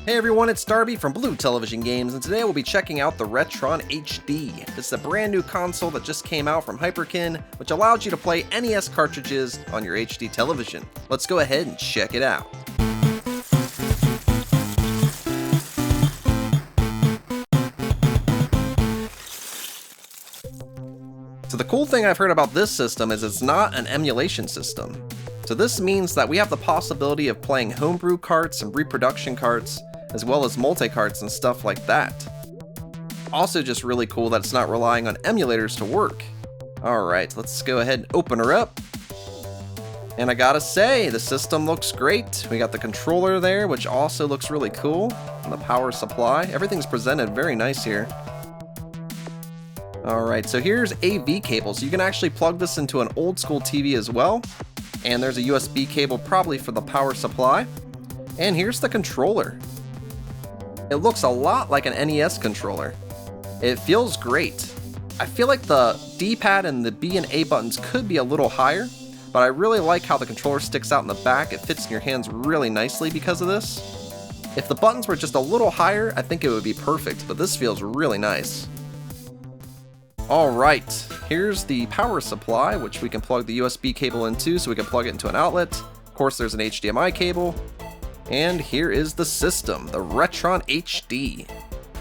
Hey everyone, it's Darby from Blue Television Games, and today we'll be checking out the Retron HD. This is a brand new console that just came out from Hyperkin, which allows you to play NES cartridges on your HD television. Let's go ahead and check it out. So the cool thing I've heard about this system is it's not an emulation system. So this means that we have the possibility of playing homebrew carts and reproduction carts, as well as multi-carts and stuff like that. Also just really cool that it's not relying on emulators to work. Alright, let's go ahead and open her up. And I gotta say, the system looks great. We got the controller there, which also looks really cool. And the power supply. Everything's presented very nice here. Alright, so here's AV cables. You can actually plug this into an old school TV as well. And there's a USB cable probably for the power supply. And here's the controller. It looks a lot like an NES controller. It feels great. I feel like the D-pad and the B and A buttons could be a little higher, but I really like how the controller sticks out in the back. It fits in your hands really nicely because of this. If the buttons were just a little higher, I think it would be perfect, but this feels really nice. Alright, here's the power supply, which we can plug the USB cable into so we can plug it into an outlet. Of course, there's an HDMI cable. And here is the system, the Retron HD,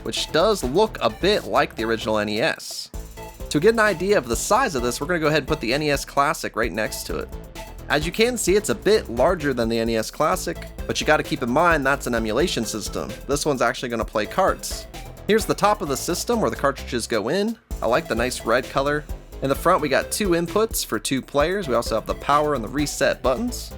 which does look a bit like the original NES. To get an idea of the size of this, we're going to go ahead and put the NES Classic right next to it. As you can see, it's a bit larger than the NES Classic, but you got to keep in mind that's an emulation system. This one's actually going to play carts. Here's the top of the system where the cartridges go in. I like the nice red color. In the front, we got two inputs for two players. We also have the power and the reset buttons.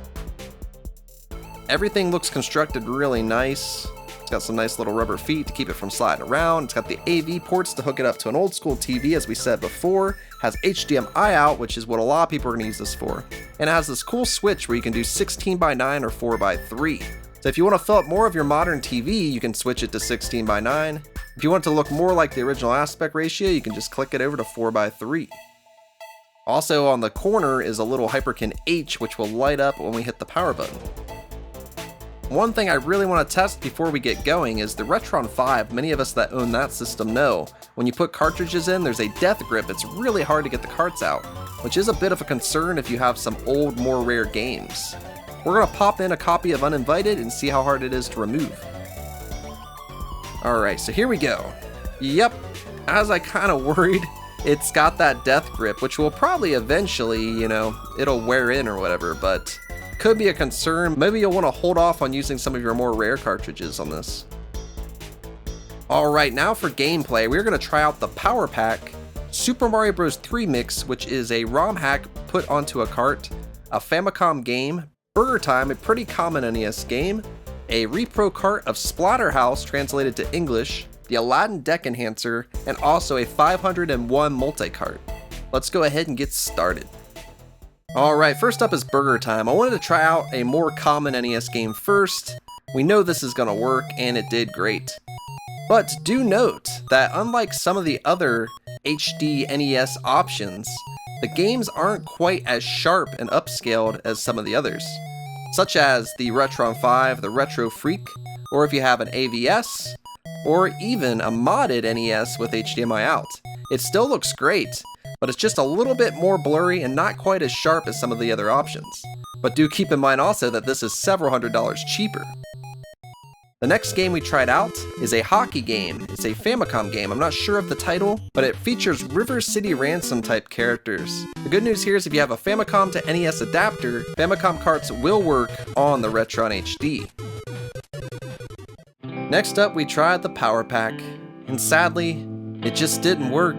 Everything looks constructed really nice. It's got some nice little rubber feet to keep it from sliding around. It's got the AV ports to hook it up to an old school TV, as we said before. Has HDMI out, which is what a lot of people are going to use this for. And it has this cool switch where you can do 16:9 or 4:3. So if you want to fill up more of your modern TV, you can switch it to 16:9. If you want it to look more like the original aspect ratio, you can just click it over to 4:3. Also on the corner is a little Hyperkin H, which will light up when we hit the power button. One thing I really want to test before we get going is the Retron 5. Many of us that own that system know when you put cartridges in, there's a death grip. It's really hard to get the carts out, which is a bit of a concern if you have some old, more rare games. We're going to pop in a copy of Uninvited and see how hard it is to remove. Alright, so here we go. Yep, as I kind of worried, it's got that death grip, which will probably eventually, it'll wear in or whatever, but could be a concern. Maybe you'll want to hold off on using some of your more rare cartridges on this. Alright, now for gameplay, we're going to try out the Power Pack, Super Mario Bros. 3 Mix, which is a ROM hack put onto a cart, a Famicom game, Burger Time, a pretty common NES game, a repro cart of Splatterhouse translated to English, the Aladdin Deck Enhancer, and also a 501 multi-cart. Let's go ahead and get started. Alright, first up is Burger Time. I wanted to try out a more common NES game first. We know this is going to work, and it did great. But do note that unlike some of the other HD NES options, the games aren't quite as sharp and upscaled as some of the others, such as the Retron 5, the Retro Freak, or if you have an AVS, or even a modded NES with HDMI out. It still looks great, but it's just a little bit more blurry and not quite as sharp as some of the other options. But do keep in mind also that this is several $100s cheaper. The next game we tried out is a hockey game. It's a Famicom game. I'm not sure of the title, but it features River City Ransom type characters. The good news here is if you have a Famicom to NES adapter, Famicom carts will work on the Retron HD. Next up, we tried the Power Pack, and sadly, it just didn't work.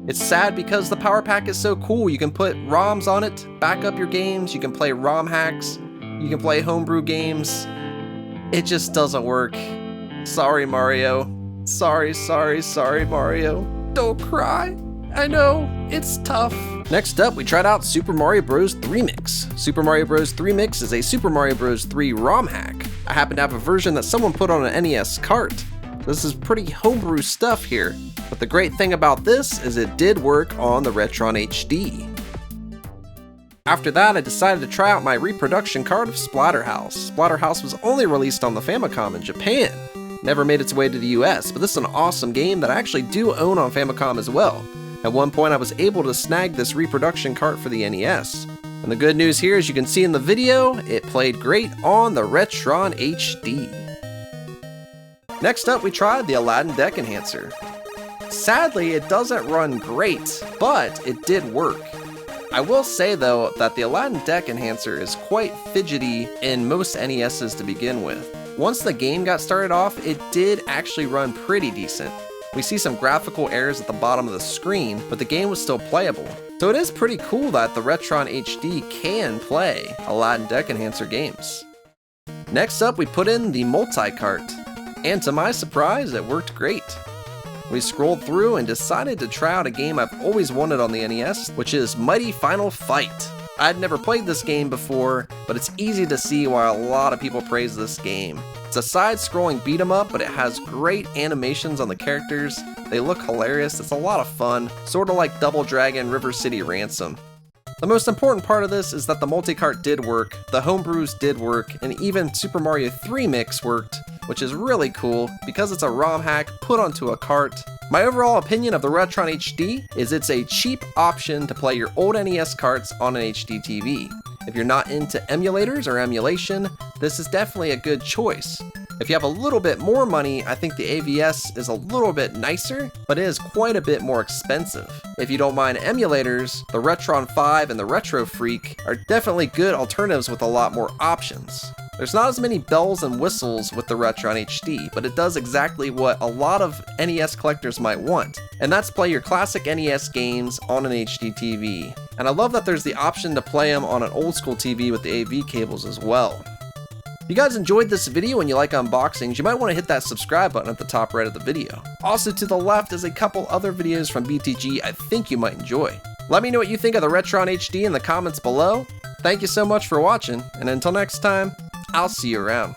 It's sad because the Power Pack is so cool. You can put ROMs on it, back up your games, you can play ROM hacks, you can play homebrew games. It just doesn't work. Sorry, Mario. Sorry, Mario. Don't cry. I know, it's tough. Next up, we tried out Super Mario Bros. 3 Mix. Super Mario Bros. 3 Mix is a Super Mario Bros. 3 ROM hack. I happen to have a version that someone put on an NES cart. This is pretty homebrew stuff here, but the great thing about this is it did work on the Retron HD. After that, I decided to try out my reproduction card of Splatterhouse. Splatterhouse was only released on the Famicom in Japan. Never made its way to the US, but this is an awesome game that I actually do own on Famicom as well. At one point I was able to snag this reproduction cart for the NES. And the good news here, as you can see in the video, it played great on the Retron HD. Next up we tried the Aladdin Deck Enhancer. Sadly, it doesn't run great, but it did work. I will say though that the Aladdin Deck Enhancer is quite fidgety in most NESs to begin with. Once the game got started off, it did actually run pretty decent. We see some graphical errors at the bottom of the screen, but the game was still playable. So it is pretty cool that the Retron HD can play Aladdin Deck Enhancer games. Next up we put in the multi-cart, and to my surprise it worked great. We scrolled through and decided to try out a game I've always wanted on the NES, which is Mighty Final Fight. I'd never played this game before, but it's easy to see why a lot of people praise this game. It's a side-scrolling beat-em-up, but it has great animations on the characters. They look hilarious, it's a lot of fun, sort of like Double Dragon River City Ransom. The most important part of this is that the multi-cart did work, the homebrews did work, and even Super Mario 3 Mix worked, which is really cool because it's a ROM hack put onto a cart. My overall opinion of the Retron HD is it's a cheap option to play your old NES carts on an HD TV. If you're not into emulators or emulation, this is definitely a good choice. If you have a little bit more money, I think the AVS is a little bit nicer, but it is quite a bit more expensive. If you don't mind emulators, the Retron 5 and the Retro Freak are definitely good alternatives with a lot more options. There's not as many bells and whistles with the Retron HD, but it does exactly what a lot of NES collectors might want, and that's play your classic NES games on an HD TV. And I love that there's the option to play them on an old school TV with the AV cables as well. If you guys enjoyed this video and you like unboxings, you might want to hit that subscribe button at the top right of the video. Also to the left is a couple other videos from BTG I think you might enjoy. Let me know what you think of the Retron HD in the comments below. Thank you so much for watching, and until next time, I'll see you around.